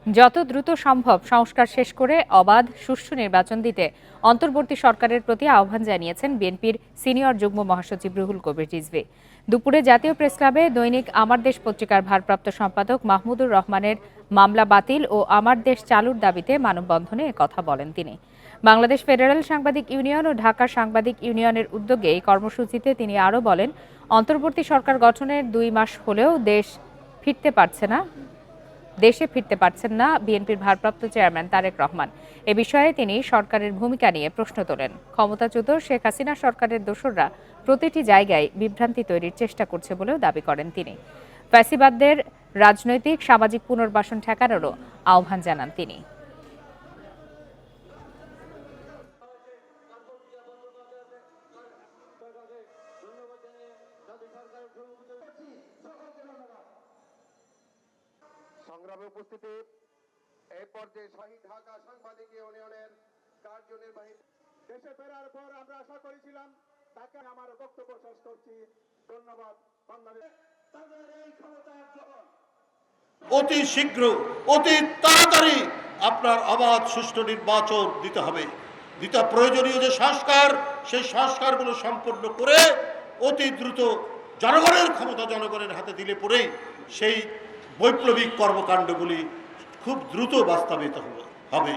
যত দ্রুত সম্ভব সংস্কার শেষ করে অবাধ সুষ্ঠু নির্বাচন দিতে অন্তর্বর্তী সরকারের প্রতি আহ্বান জানিয়েছেন বিএনপির সিনিয়র যুগ্ম মহাসচিব রুহুল কবির রিজভী। দুপুরে জাতীয় প্রেসক্লাবে দৈনিক আমার দেশ পত্রিকার ভারপ্রাপ্ত সম্পাদক মাহমুদুর রহমানের মামলা বাতিল ও আমার দেশ চালুর দাবিতে মানববন্ধনে একথা বলেন তিনি। বাংলাদেশ ফেডারেল সাংবাদিক ইউনিয়ন ও ঢাকা সাংবাদিক ইউনিয়নের উদ্যোগে এই কর্মসূচিতে তিনি আরও বলেন, অন্তর্বর্তী সরকার গঠনের 2 মাস হলেও দেশে ফিরতে পারছেন না বিএনপির ভারপ্রাপ্ত চেয়ারম্যান তারেক রহমান। এ বিষয়ে তিনি সরকারের ভূমিকা নিয়ে প্রশ্ন তোলেন। ক্ষমতাচ্যুত শেখ হাসিনা সরকারের দোসররা প্রতিটি জায়গায় বিভ্রান্তি তৈরির চেষ্টা করছে বলেও দাবি করেন তিনি। ফ্যাসিবাদদের রাজনৈতিক সামাজিক পুনর্বাসন ঠেকানোরও আহ্বান জানান তিনি। সংগ্রামে উপস্থিতি এই পর্যায়ে শহীদ ঢাকা সাংবাদিক ইউনিয়নের কার্যনির্বাহী দেশে ফেরার পর আমরা আশা করেছিলাম তাকে আমার বক্তব্য শেষ করছি। ধন্যবাদ। বাংলাদেশ তাদের এই ক্ষমতার জন্য অতি শীঘ্র অতি তাড়াতাড়ি আপনার অবাধ সুষ্ঠু নির্বাচন দিতে হবে। দ্বিতীয় প্রয়োজনীয় যে সংস্কার, সেই সংস্কারগুলো সম্পন্ন করে অতি দ্রুত জনগণের ক্ষমতা জনগণের হাতে দিলে পরেই সেই বৈপ্লবিক কর্মকাণ্ডগুলি খুব দ্রুত বাস্তবায়িত হবে।